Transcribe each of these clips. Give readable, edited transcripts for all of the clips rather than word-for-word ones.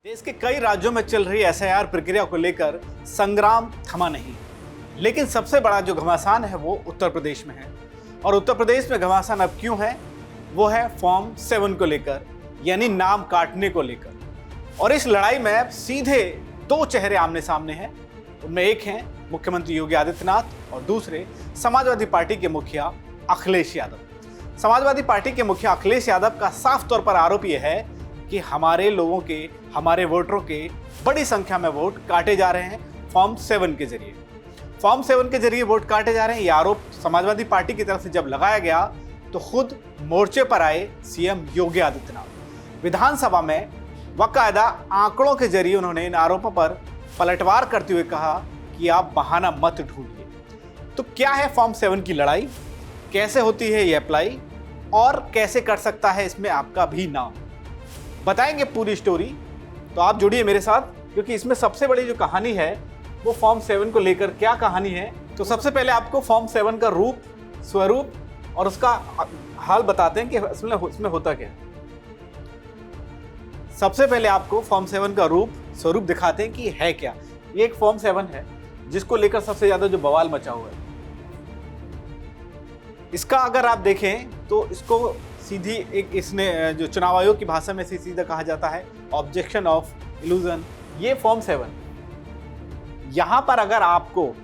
देश के कई राज्यों में चल रही एसआईआर प्रक्रिया को लेकर संग्राम थमा नहीं, लेकिन सबसे बड़ा जो घमासान है वो उत्तर प्रदेश में है। और उत्तर प्रदेश में घमासान अब क्यों है, वो है फॉर्म 7 को लेकर, यानी नाम काटने को लेकर। और इस लड़ाई में अब सीधे दो चेहरे आमने सामने हैं। उनमें एक हैं मुख्यमंत्री योगी आदित्यनाथ और दूसरे समाजवादी पार्टी के मुखिया अखिलेश यादव। समाजवादी पार्टी के मुखिया अखिलेश यादव का साफ तौर पर आरोप यह है कि हमारे लोगों के, हमारे वोटरों के बड़ी संख्या में वोट काटे जा रहे हैं फॉर्म 7 के जरिए। फॉर्म 7 के जरिए वोट काटे जा रहे हैं, ये आरोप समाजवादी पार्टी की तरफ से जब लगाया गया तो खुद मोर्चे पर आए सीएम योगी आदित्यनाथ। विधानसभा में बाकायदा आंकड़ों के जरिए उन्होंने इन आरोपों पर पलटवार करते हुए कहा कि आप बहाना मत ढूंढिए। तो क्या है फॉर्म 7 की लड़ाई, कैसे होती है ये अप्लाई, और कैसे कर सकता है इसमें आपका भी नाम, बताएंगे पूरी स्टोरी। तो आप जुड़िए मेरे साथ, क्योंकि इसमें सबसे बड़ी जो कहानी है वो फॉर्म 7 को लेकर क्या कहानी है। तो सबसे पहले आपको फॉर्म 7 का रूप, स्वरूप और उसका हाल बताते हैं कि इसमें होता क्या है। सबसे पहले आपको फॉर्म 7 का रूप स्वरूप दिखाते हैं कि है क्या। ये एक फॉर्म 7 है जिसको लेकर सबसे ज्यादा जो बवाल मचा हुआ है। इसका अगर आप देखें तो इसको सीधी एक, इसने जो चुनाव आयोग की भाषा में सीधा कहा जाता है ऑब्जेक्शन ऑफ इल्यूजन। ये फॉर्म 7, यहां पर अगर आपको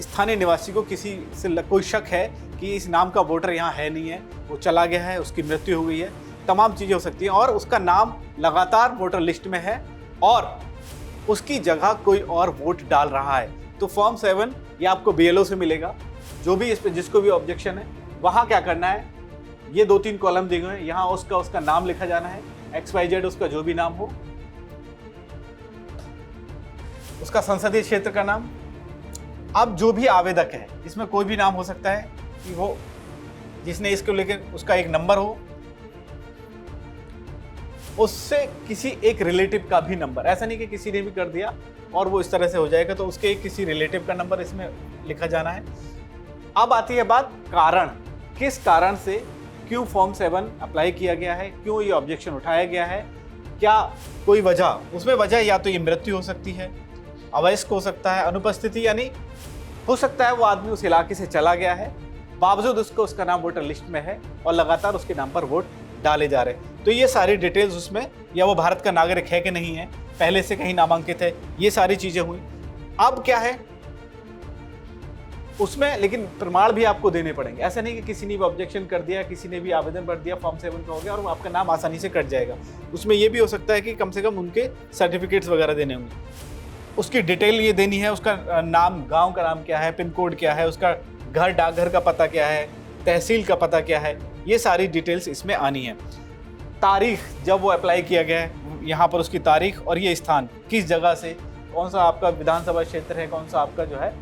स्थानीय निवासी को किसी से कोई शक है कि इस नाम का वोटर यहाँ है नहीं है, वो चला गया है, उसकी मृत्यु हो गई है, तमाम चीजें हो सकती हैं, और उसका नाम लगातार वोटर लिस्ट में है और उसकी जगह कोई और वोट डाल रहा है, तो फॉर्म 7 ये आपको बीएलओ से मिलेगा। जो भी इस पे जिसको भी ऑब्जेक्शन है, वहां क्या करना है, ये 2-3 कॉलम दिए हुए हैं, यहाँ उसका नाम लिखा जाना है, XYZ उसका जो भी नाम हो, उसका संसदीय क्षेत्र का नाम। अब जो भी आवेदक है, इसमें कोई भी नाम हो सकता है कि वो जिसने इसको लेकर उसका एक नंबर हो, उससे किसी एक रिलेटिव का भी नंबर, ऐसा नहीं कि किसी ने भी कर दिया और वो इस तरह से हो जाएगा, तो उसके किसी रिलेटिव का नंबर इसमें लिखा जाना है। अब आती है बात कारण, किस कारण से, क्यों फॉर्म 7 अप्लाई किया गया है, क्यों ये ऑब्जेक्शन उठाया गया है, क्या कोई वजह, उसमें वजह या तो ये मृत्यु हो सकती है, अवयस्क हो सकता है, अनुपस्थिति, यानी हो सकता है वो आदमी उस इलाके से चला गया है, बावजूद उसका नाम वोटर लिस्ट में है और लगातार उसके नाम पर वोट डाले जा रहे हैं। तो ये सारी डिटेल्स उसमें, या वो भारत का नागरिक है कि नहीं है, पहले से कहीं नामांकित है, ये सारी चीजें हुई। अब क्या है उसमें, लेकिन प्रमाण भी आपको देने पड़ेंगे। ऐसा नहीं कि किसी ने भी ऑब्जेक्शन कर दिया, किसी ने भी आवेदन भर दिया, फॉर्म 7 का हो गया और आपका नाम आसानी से कट जाएगा। उसमें यह भी हो सकता है कि कम से कम उनके सर्टिफिकेट्स वगैरह देने होंगे, उसकी डिटेल ये देनी है, उसका नाम, गांव का नाम क्या है, पिन कोड क्या है, उसका घर, डाकघर का पता क्या है, तहसील का पता क्या है, ये सारी डिटेल्स इसमें आनी है। तारीख, जब वो अप्लाई किया गया है, यहाँ पर उसकी तारीख, और ये स्थान किस जगह से, कौन सा आपका विधानसभा क्षेत्र है, कौन सा आपका जो है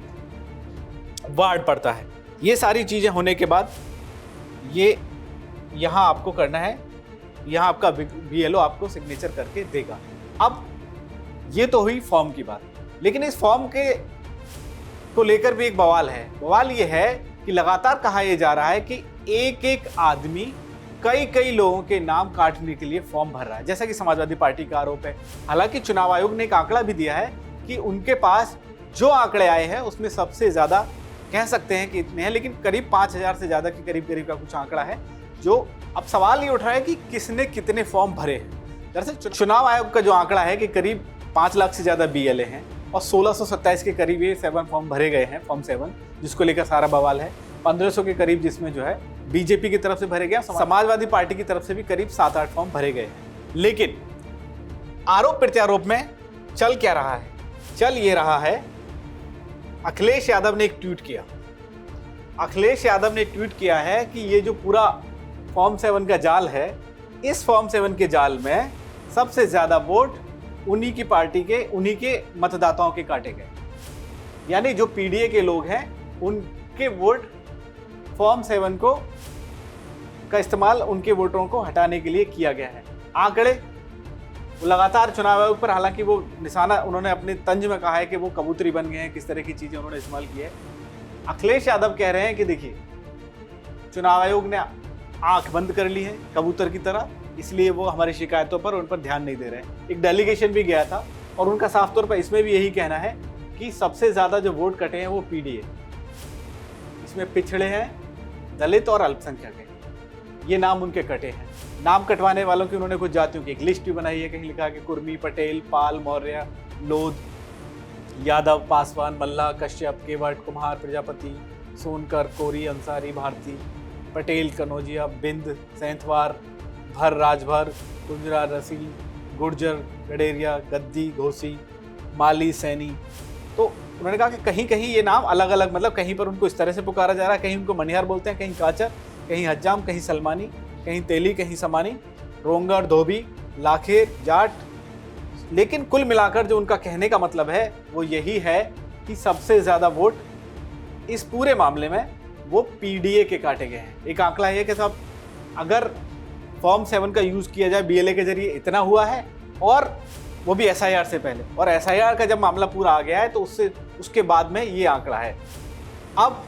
वार्ड पड़ता है, ये सारी चीज़ें होने के बाद ये यहाँ आपको करना है, यहाँ आपका बीएलओ आपको सिग्नेचर करके देगा। अब ये तो हुई फॉर्म की बात, लेकिन इस फॉर्म के को लेकर भी एक बवाल है। बवाल ये है कि लगातार कहा यह जा रहा है कि एक एक आदमी कई लोगों के नाम काटने के लिए फॉर्म भर रहा है, जैसा कि समाजवादी पार्टी का आरोप है। हालांकि चुनाव आयोग ने एक आंकड़ा भी दिया है कि उनके पास जो आंकड़े आए हैं उसमें सबसे ज्यादा कह सकते हैं कि इतने हैं, लेकिन करीब 5000 से ज्यादा के करीब का कुछ आंकड़ा है। जो अब सवाल ये उठ रहा है कि किसने कितने फॉर्म भरे हैं। दरअसल चुनाव आयोग का जो आंकड़ा है कि करीब 5 लाख से ज्यादा बीएलए हैं और 1627 के करीब ये 7 फॉर्म भरे गए हैं, फॉर्म 7, जिसको लेकर सारा बवाल है। 1500 के करीब जिसमें जो है बीजेपी की तरफ से भरे गए, समाजवादी पार्टी की तरफ से भी करीब 7-8 फॉर्म भरे गए हैं। लेकिन आरोप प्रत्यारोप में चल क्या रहा है? चल ये रहा है, अखिलेश यादव ने एक ट्वीट किया। अखिलेश यादव ने ट्वीट किया है कि ये जो पूरा फॉर्म 7 का जाल है, इस फॉर्म 7 के जाल में सबसे ज्यादा वोट उन्हीं की पार्टी के, उन्हीं के मतदाताओं के काटे गए। यानी जो पीडीए के लोग हैं उनके वोट फॉर्म 7 को का इस्तेमाल उनके वोटरों को हटाने के लिए किया गया है। आंकड़े लगातार चुनाव आयोग पर, हालांकि वो निशाना उन्होंने अपने तंज में कहा है कि वो कबूतरी बन गए हैं, किस तरह की चीजें उन्होंने इस्तेमाल की है। अखिलेश यादव कह रहे हैं कि देखिए, चुनाव आयोग ने आंख बंद कर ली है कबूतर की तरह, इसलिए वो हमारी शिकायतों पर उन पर ध्यान नहीं दे रहे हैं। एक डेलीगेशन भी गया था और उनका साफ तौर पर इसमें भी यही कहना है कि सबसे ज़्यादा जो वोट कटे हैं वो पीडीए, इसमें पिछड़े हैं, दलित और अल्पसंख्यक हैं, ये नाम उनके कटे हैं। नाम कटवाने वालों की उन्होंने कुछ जातियों की एक लिस्ट भी बनाई है, कहीं लिखा है कि कुर्मी, पटेल, पाल, मौर्य, लोध, यादव, पासवान, मल्ला, कश्यप, केवट, कुम्हार, प्रजापति, सोनकर, कोरी, अंसारी, भारती, पटेल, कनौजिया, बिंद, सेंथवार, भर, राजभर, कुंजरा, रसील, गुर्जर, गडेरिया, गद्दी, घोसी, माली, सैनी। तो उन्होंने कहा कि कहीं कहीं ये नाम अलग अलग, मतलब कहीं पर उनको इस तरह से पुकारा जा रहा है, कहीं उनको मनिहार बोलते हैं, कहीं काचर, कहीं हज्जाम, कहीं सलमानी, कहीं तेली, कहीं समानी, रोंगर, धोबी, लाखेर, जाट। लेकिन कुल मिलाकर जो उनका कहने का मतलब है वो यही है कि सबसे ज़्यादा वोट इस पूरे मामले में वो पीडीए के काटे गए हैं। एक आंकड़ा है कि साहब अगर फॉर्म 7 का यूज़ किया जाए बीएलए के जरिए इतना हुआ है, और वो भी एसआईआर से पहले, और एसआईआर का जब मामला पूरा आ गया है तो उसके बाद में ये आंकड़ा है। अब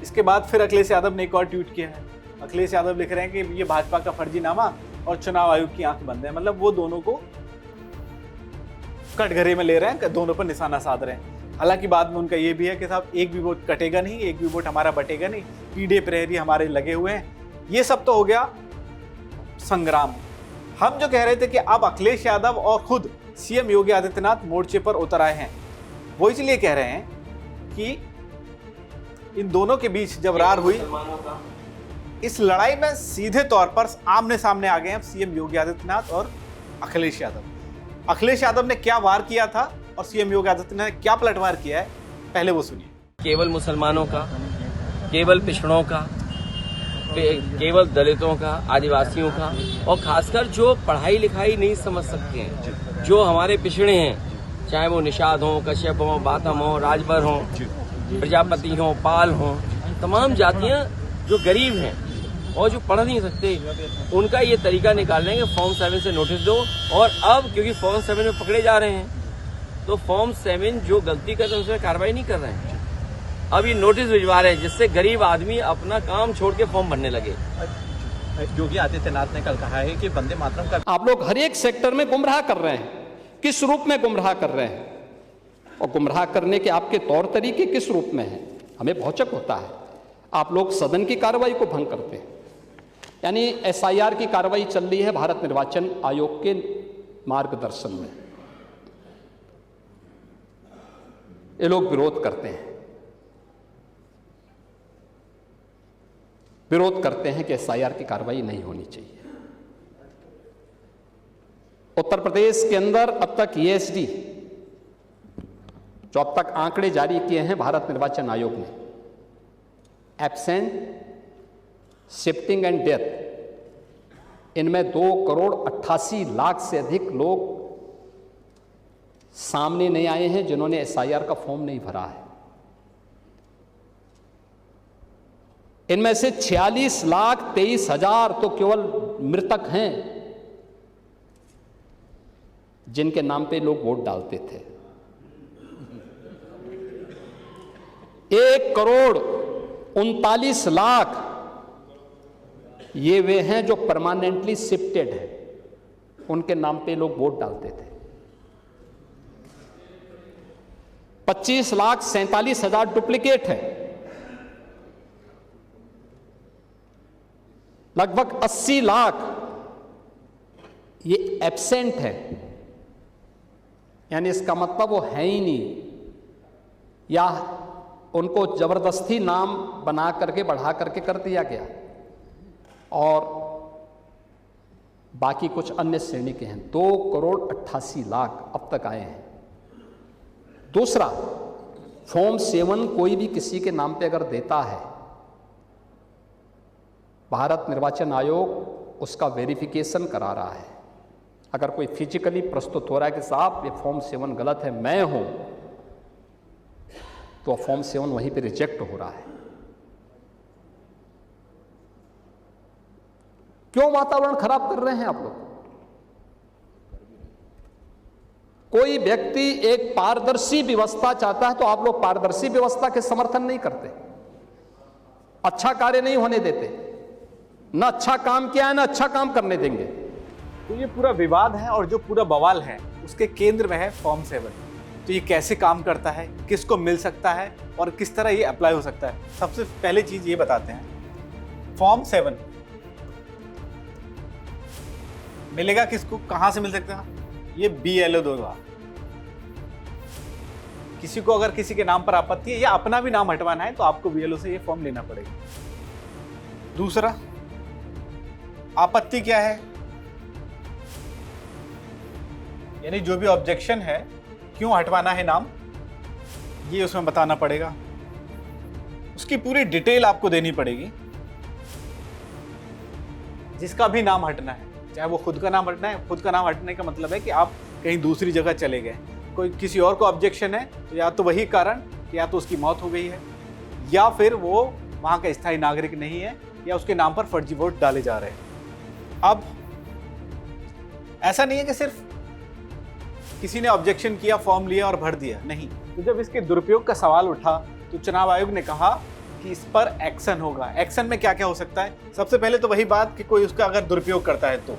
इसके बाद फिर अखिलेश यादव ने एक और ट्वीट किया है। अखिलेश यादव लिख रहे हैं कि ये भाजपा का फर्जीनामा और चुनाव आयोग की आंख बंद है, मतलब वो दोनों को कटघरे में ले रहे हैं, दोनों पर निशाना साध रहे हैं। हालांकि बाद में उनका ये भी है कि साहब एक भी वोट कटेगा नहीं, एक भी वोट हमारा बटेगा नहीं, पीडीए प्रहरी हमारे लगे हुए हैं। ये सब तो हो गया संग्राम। हम जो कह रहे थे कि अब अखिलेश यादव और खुद सीएम योगी आदित्यनाथ मोर्चे पर उतर आए हैं, वो इसलिए कह रहे हैं कि इन दोनों के बीच जब रार हुई, इस लड़ाई में सीधे तौर पर आमने सामने आ गए हैं सीएम योगी आदित्यनाथ और अखिलेश यादव। अखिलेश यादव ने क्या वार किया था और सीएम योगी आदित्यनाथ ने क्या पलटवार किया है, पहले वो सुनिए। केवल मुसलमानों का, केवल पिछड़ों का, केवल दलितों का, आदिवासियों का, और खासकर जो पढ़ाई लिखाई नहीं समझ सकते हैं, जो हमारे पिछड़े हैं, चाहे वो निषाद हो, कश्यप हो, बाथम हो, राजभर हो, प्रजापति हो, पाल हो, तमाम जातियां जो गरीब हैं और जो पढ़ नहीं सकते, उनका ये तरीका निकालने के फॉर्म 7 से नोटिस दो। और अब क्योंकि फॉर्म 7 में पकड़े जा रहे हैं तो फॉर्म 7 जो गलती करते हैं उसमें कार्रवाई नहीं कर रहे हैं, अब ये नोटिस भिजवा रहे हैं, जिससे गरीब आदमी अपना काम छोड़ के फॉर्म भरने लगे। योगी आदित्यनाथ ने कल कहा है कि वंदे मातरम का आप लोग हर एक सेक्टर में गुमराह कर रहे हैं। किस रूप में गुमराह कर रहे हैं, और गुमराह करने के आपके तौर तरीके किस रूप में हैं, हमें भौचक होता है। आप लोग सदन की कार्रवाई को भंग करते हैं, यानी एसआईआर की कार्रवाई चल रही है भारत निर्वाचन आयोग के मार्गदर्शन में, ये लोग विरोध करते हैं, विरोध करते हैं कि एसआईआर की कार्रवाई नहीं होनी चाहिए। उत्तर प्रदेश के अंदर अब तक ईएसडी जो अब तक आंकड़े जारी किए हैं भारत निर्वाचन आयोग ने, एब्सेंट, शिफ्टिंग एंड डेथ, इनमें 2,88,00,000 से अधिक लोग सामने नहीं आए हैं जिन्होंने एसआईआर का फॉर्म नहीं भरा है। इनमें से 46,23,000 तो केवल मृतक हैं जिनके नाम पे लोग वोट डालते थे। 1,39,00,000 ये वे हैं जो परमानेंटली शिफ्टेड हैं, उनके नाम पे लोग वोट डालते थे। 25,47,000 डुप्लीकेट है। लगभग 80 लाख ये एब्सेंट है, यानी इसका मतलब वो है ही नहीं, या उनको जबरदस्ती नाम बना करके बढ़ा करके कर दिया गया, और बाकी कुछ अन्य श्रेणी के हैं। 2,88,00,000 अब तक आए हैं। दूसरा, फॉर्म 7 कोई भी किसी के नाम पे अगर देता है, भारत निर्वाचन आयोग उसका वेरिफिकेशन करा रहा है। अगर कोई फिजिकली प्रस्तुत हो रहा है कि साहब ये फॉर्म 7 गलत है, मैं हूं, तो फॉर्म 7 वहीं पे रिजेक्ट हो रहा है। क्यों वातावरण खराब कर रहे हैं आप लोग? कोई व्यक्ति एक पारदर्शी व्यवस्था चाहता है तो आप लोग पारदर्शी व्यवस्था के समर्थन नहीं करते, अच्छा कार्य नहीं होने देते, न अच्छा काम किया है न अच्छा काम करने देंगे। तो ये पूरा विवाद है और जो पूरा बवाल है उसके केंद्र में है फॉर्म 7। तो ये कैसे काम करता है, किसको मिल सकता है और किस तरह ये अप्लाई हो सकता है। सबसे पहले चीज ये बताते हैं, फॉर्म 7 मिलेगा किसको, कहां से मिल सकता है? ये BLO द्वारा। किसी को अगर किसी के नाम पर आपत्ति है या अपना भी नाम हटवाना है तो आपको BLO से ये फॉर्म लेना पड़ेगा। दूसरा, आपत्ति क्या है, यानी जो भी ऑब्जेक्शन है, क्यों हटवाना है नाम, ये उसमें बताना पड़ेगा। उसकी पूरी डिटेल आपको देनी पड़ेगी। जिसका भी नाम हटना है, चाहे वो खुद का नाम हटना है, खुद का नाम हटने का मतलब है कि आप कहीं दूसरी जगह चले गए, कोई किसी और को ऑब्जेक्शन है तो या तो वही कारण कि या तो उसकी मौत हो गई है या फिर वो वहाँ का स्थायी नागरिक नहीं है या उसके नाम पर फर्जी वोट डाले जा रहे हैं। अब ऐसा नहीं है कि सिर्फ किसी ने ऑब्जेक्शन किया, फॉर्म लिया और भर दिया, नहीं। तो जब इसके दुरुपयोग का सवाल उठा तो चुनाव आयोग ने कहा कि इस पर एक्शन होगा। एक्शन में क्या क्या हो सकता है? सबसे पहले तो वही बात कि कोई उसका अगर दुरुपयोग करता है तो,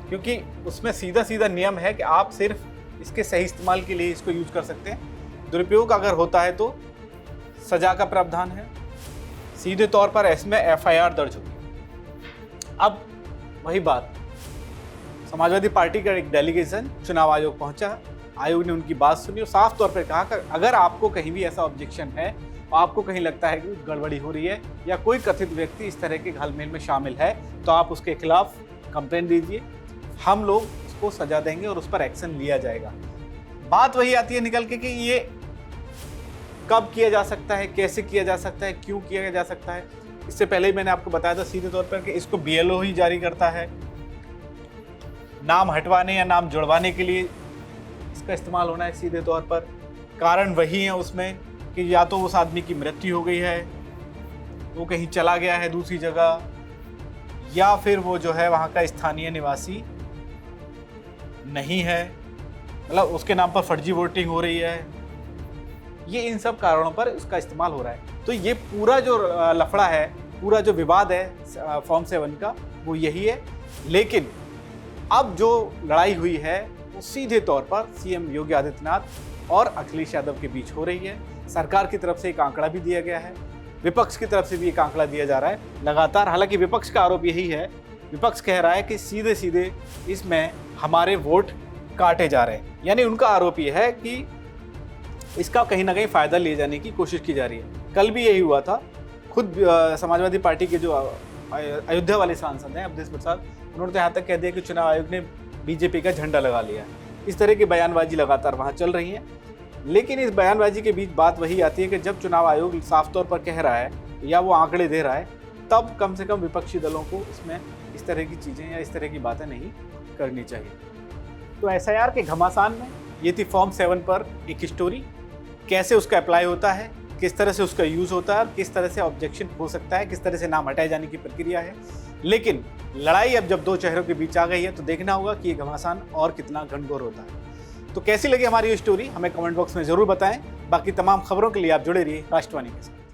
क्योंकि उसमें सीधा सीधा नियम है कि आप सिर्फ इसके सही इस्तेमाल के लिए इसको यूज कर सकते हैं। दुरुपयोग अगर होता है तो सजा का प्रावधान है, सीधे तौर पर इसमें FIR दर्ज होगी। अब वही बात, समाजवादी पार्टी का एक डेलीगेशन चुनाव आयोग पहुंचा, आयोग ने उनकी बात सुनी और साफ तौर पर कहा कि अगर आपको कहीं भी ऐसा ऑब्जेक्शन है, आपको कहीं लगता है कि गड़बड़ी हो रही है या कोई कथित व्यक्ति इस तरह के घालमेल में शामिल है, तो आप उसके खिलाफ कंप्लेंट दीजिए, हम लोग उसको सजा देंगे और उस पर एक्शन लिया जाएगा। बात वही आती है निकल के कि ये कब किया जा सकता है, कैसे किया जा सकता है, क्यों किया जा सकता है। इससे पहले ही मैंने आपको बताया था सीधे तौर पर कि इसको BLO ही जारी करता है। नाम हटवाने या नाम जुड़वाने के लिए इसका इस्तेमाल होना है सीधे तौर पर। कारण वही है उसमें कि या तो उस आदमी की मृत्यु हो गई है, वो कहीं चला गया है दूसरी जगह, या फिर वो जो है वहाँ का स्थानीय निवासी नहीं है, मतलब उसके नाम पर फर्जी वोटिंग हो रही है। ये इन सब कारणों पर इसका इस्तेमाल हो रहा है। तो ये पूरा जो लफड़ा है, पूरा जो विवाद है फॉर्म 7 का, वो यही है। लेकिन अब जो लड़ाई हुई है वो सीधे तौर पर CM योगी आदित्यनाथ और अखिलेश यादव के बीच हो रही है। सरकार की तरफ से एक आंकड़ा भी दिया गया है, विपक्ष की तरफ से भी एक आंकड़ा दिया जा रहा है लगातार। हालांकि विपक्ष का आरोप यही है, विपक्ष कह रहा है कि सीधे सीधे इसमें हमारे वोट काटे जा रहे हैं, यानी उनका आरोप यह है कि इसका कहीं ना कहीं फायदा ले जाने की कोशिश की जा रही है। कल भी यही हुआ था। खुद समाजवादी पार्टी के जो अयोध्या वाले सांसद हैं अवधेश प्रसाद, उन्होंने तो यहाँ तक कह दिया कि चुनाव आयोग ने BJP का झंडा लगा लिया है। इस तरह की बयानबाजी लगातार वहाँ चल रही है। लेकिन इस बयानबाजी के बीच बात वही आती है कि जब चुनाव आयोग साफ तौर पर कह रहा है या वो आंकड़े दे रहा है, तब कम से कम विपक्षी दलों को इसमें इस तरह की चीज़ें या इस तरह की बातें नहीं करनी चाहिए। तो SIR के घमासान में ये थी फॉर्म 7 पर एक स्टोरी, कैसे उसका अप्लाई होता है, किस तरह से उसका यूज़ होता है, किस तरह से ऑब्जेक्शन हो सकता है, किस तरह से नाम हटाए जाने की प्रक्रिया है। लेकिन लड़ाई अब जब दो चेहरों के बीच आ गई है तो देखना होगा कि ये घमासान और कितना घनघोर होता है। तो कैसी लगी हमारी ये स्टोरी, हमें कमेंट बॉक्स में ज़रूर बताएं। बाकी तमाम खबरों के लिए आप जुड़े रहिए राष्ट्रवाणी के साथ।